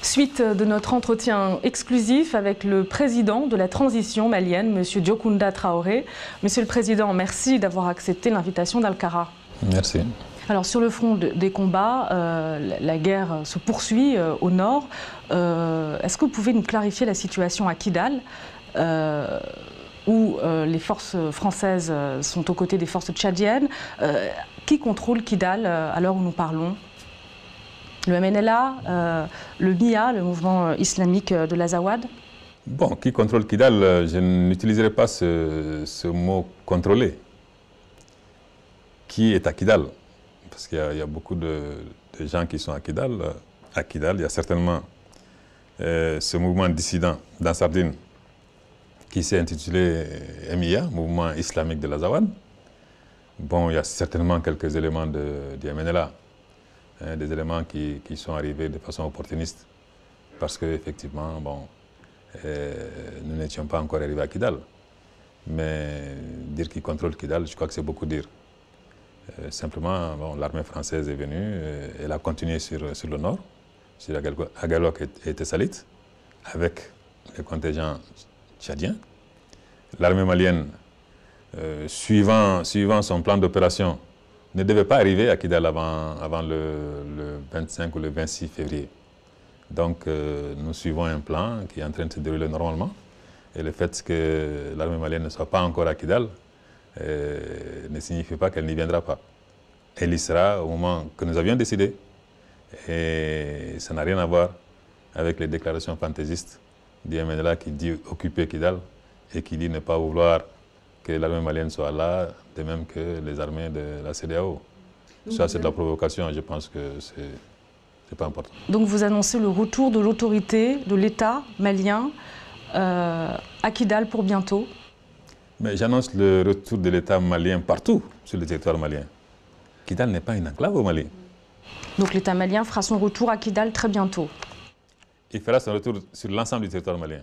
Suite de notre entretien exclusif avec le président de la transition malienne, M. Diokounda Traoré. Monsieur le Président, merci d'avoir accepté l'invitation d'Alkara. Merci. Alors sur le front des combats, la guerre se poursuit au nord. Est-ce que vous pouvez nous clarifier la situation à Kidal, où les forces françaises sont aux côtés des forces tchadiennes? Qui contrôle Kidal à l'heure où nous parlons? Le MNLA, le MIA, le mouvement islamique de l'Azawad? Bon, qui contrôle Kidal, je n'utiliserai pas ce mot contrôler. Qui est à Kidal? Parce qu'il y a beaucoup de gens qui sont à Kidal. À Kidal, il y a certainement ce mouvement dissident d'Ansardine qui s'est intitulé MIA, Mouvement islamique de l'Azawad. Bon, il y a certainement quelques éléments du MNLA, des éléments qui sont arrivés de façon opportuniste, parce qu'effectivement, bon, nous n'étions pas encore arrivés à Kidal. Mais dire qu'ils contrôlent Kidal, je crois que c'est beaucoup dire. Simplement, bon, l'armée française est venue, elle a continué sur le nord, sur Agalok et Tessalit, avec les contingents tchadiens. L'armée malienne, suivant son plan d'opération, ne devait pas arriver à Kidal avant le 25 ou le 26 février. Donc nous suivons un plan qui est en train de se dérouler normalement. Et le fait que l'armée malienne ne soit pas encore à Kidal ne signifie pas qu'elle n'y viendra pas. Elle y sera au moment que nous avions décidé. Et ça n'a rien à voir avec les déclarations fantaisistes du MNLA qui dit occuper Kidal et qui dit ne pas vouloir que l'armée malienne soit là, de même que les armées de la CEDEAO. Ça, c'est de la provocation, je pense que c'est pas important. Donc vous annoncez le retour de l'autorité, de l'État malien à Kidal pour bientôt? Mais j'annonce le retour de l'État malien partout sur le territoire malien. Kidal n'est pas une enclave au Mali. Donc l'État malien fera son retour à Kidal très bientôt? Il fera son retour sur l'ensemble du territoire malien.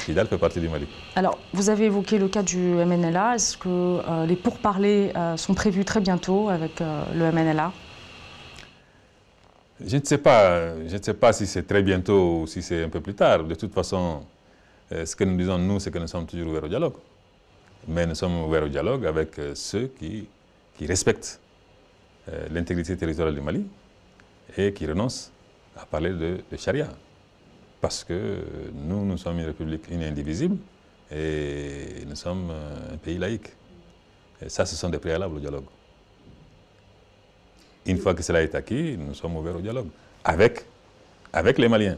Kidal fait partie du Mali. Alors, vous avez évoqué le cas du MNLA. Est-ce que les pourparlers sont prévus très bientôt avec le MNLA? Je ne sais pas si c'est très bientôt ou si c'est un peu plus tard. De toute façon, ce que nous disons, nous, c'est que nous sommes toujours ouverts au dialogue. Mais nous sommes ouverts au dialogue avec ceux qui respectent l'intégrité territoriale du Mali et qui renoncent à parler de charia. Parce que nous sommes une république une et indivisible et nous sommes un pays laïque. Et ça, ce sont des préalables au dialogue. Une fois que cela est acquis, nous sommes ouverts au dialogue avec les Maliens.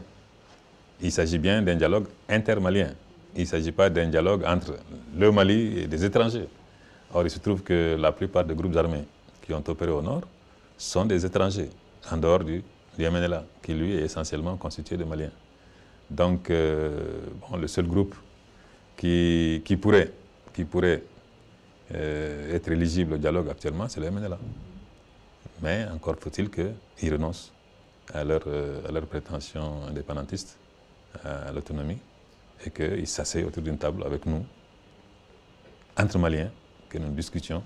Il s'agit bien d'un dialogue intermalien. Il ne s'agit pas d'un dialogue entre le Mali et des étrangers. Or, il se trouve que la plupart des groupes armés qui ont opéré au nord sont des étrangers, en dehors du MNLA, qui lui est essentiellement constitué de Maliens. Donc, bon, le seul groupe qui pourrait être éligible au dialogue actuellement, c'est le MNLA. Mais encore faut-il qu'ils renoncent à leur prétention indépendantiste, à l'autonomie, et qu'ils s'asseyent autour d'une table avec nous, entre Maliens, que nous discutions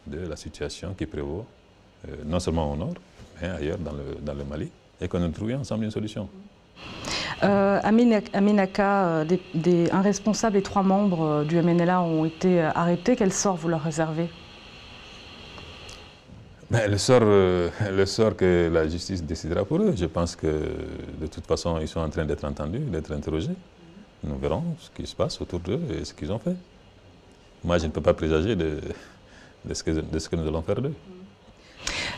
de la situation qui prévaut, non seulement au nord, mais ailleurs dans le Mali, et que nous trouvions ensemble une solution. Aminaka, un responsable et 3 membres du MNLA ont été arrêtés. Quel sort vous leur réservez? Ben, le sort que la justice décidera pour eux. Je pense que de toute façon, ils sont en train d'être entendus, d'être interrogés. Nous verrons ce qui se passe autour d'eux et ce qu'ils ont fait. Moi, je ne peux pas présager de ce que nous allons faire d'eux.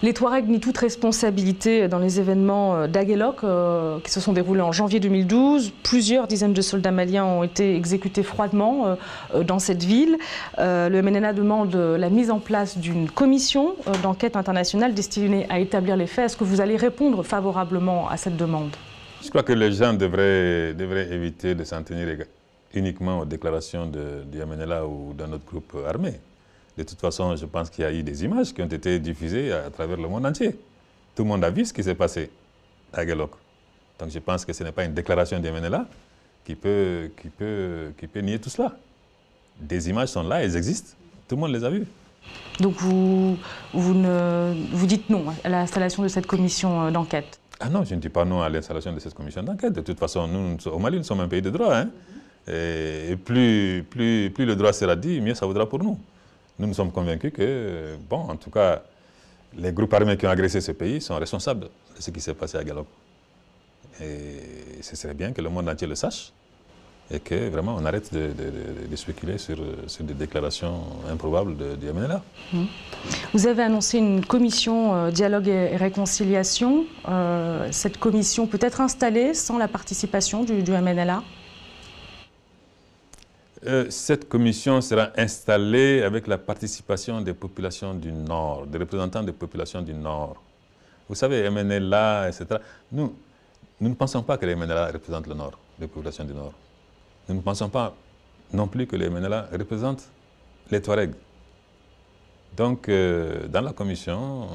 Les Touaregs nient toute responsabilité dans les événements d'Aguelok qui se sont déroulés en janvier 2012. Plusieurs dizaines de soldats maliens ont été exécutés froidement dans cette ville. Le MNLA demande la mise en place d'une commission d'enquête internationale destinée à établir les faits. Est-ce que vous allez répondre favorablement à cette demande? Je crois que les gens devraient éviter de s'en tenir uniquement aux déclarations du MNLA ou d'un autre groupe armé. De toute façon, je pense qu'il y a eu des images qui ont été diffusées à travers le monde entier. Tout le monde a vu ce qui s'est passé à Aguelok. Donc je pense que ce n'est pas une déclaration du MNLA qui peut nier tout cela. Des images sont là, elles existent. Tout le monde les a vues. Donc vous dites non à l'installation de cette commission d'enquête? Ah non, je ne dis pas non à l'installation de cette commission d'enquête. De toute façon, nous, au Mali, nous sommes un pays de droit. Hein. Et plus le droit sera dit, mieux ça vaudra pour nous. Nous sommes convaincus que, bon, en tout cas, les groupes armés qui ont agressé ce pays sont responsables de ce qui s'est passé à Galop. Et ce serait bien que le monde entier le sache et que vraiment on arrête de spéculer sur des déclarations improbables du MNLA. Vous avez annoncé une commission dialogue et réconciliation. Cette commission peut être installée sans la participation du MNLA? Cette commission sera installée avec la participation des populations du Nord, des représentants des populations du Nord. Vous savez, MNLA, etc. Nous ne pensons pas que les MNLA représentent le Nord, les populations du Nord. Nous ne pensons pas non plus que les MNLA représentent les Touaregs. Donc, dans la commission,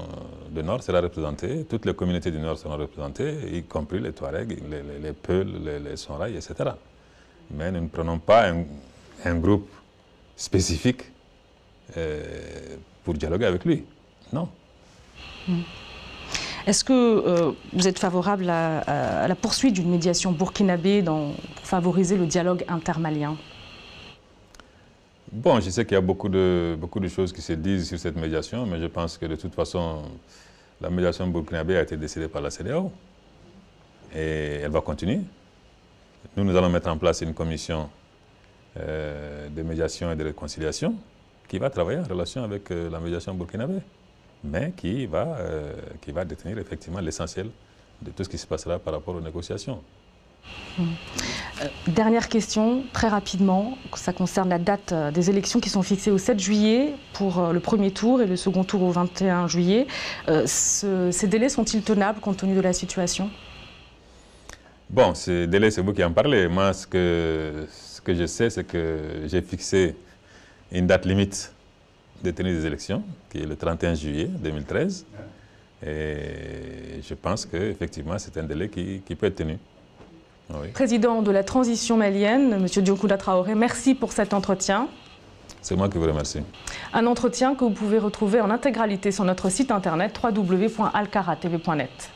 le Nord sera représenté, toutes les communautés du Nord seront représentées, y compris les Touaregs, les Peuls, les Sonraï, etc. Mais nous ne prenons pas un groupe spécifique pour dialoguer avec lui. Non. Est-ce que vous êtes favorable à la poursuite d'une médiation burkinabé pour favoriser le dialogue intermalien? Bon, je sais qu'il y a beaucoup de choses qui se disent sur cette médiation, mais je pense que de toute façon, la médiation burkinabé a été décidée par la CEDEAO. Et elle va continuer. Nous allons mettre en place une commission de médiation et de réconciliation qui va travailler en relation avec la médiation burkinabé, mais qui va détenir effectivement l'essentiel de tout ce qui se passera par rapport aux négociations. Dernière question, très rapidement, ça concerne la date des élections qui sont fixées au 7 juillet pour le premier tour et le second tour au 21 juillet. Ces délais sont-ils tenables compte tenu de la situation? Bon, ces délais, c'est vous qui en parlez. Moi, ce que je sais, c'est que j'ai fixé une date limite de tenue des élections, qui est le 31 juillet 2013. Et je pense qu'effectivement, c'est un délai qui peut être tenu. Oui. Président de la transition malienne, M. Diokouda Traoré, merci pour cet entretien. C'est moi qui vous remercie. Un entretien que vous pouvez retrouver en intégralité sur notre site internet www.alkaratv.net.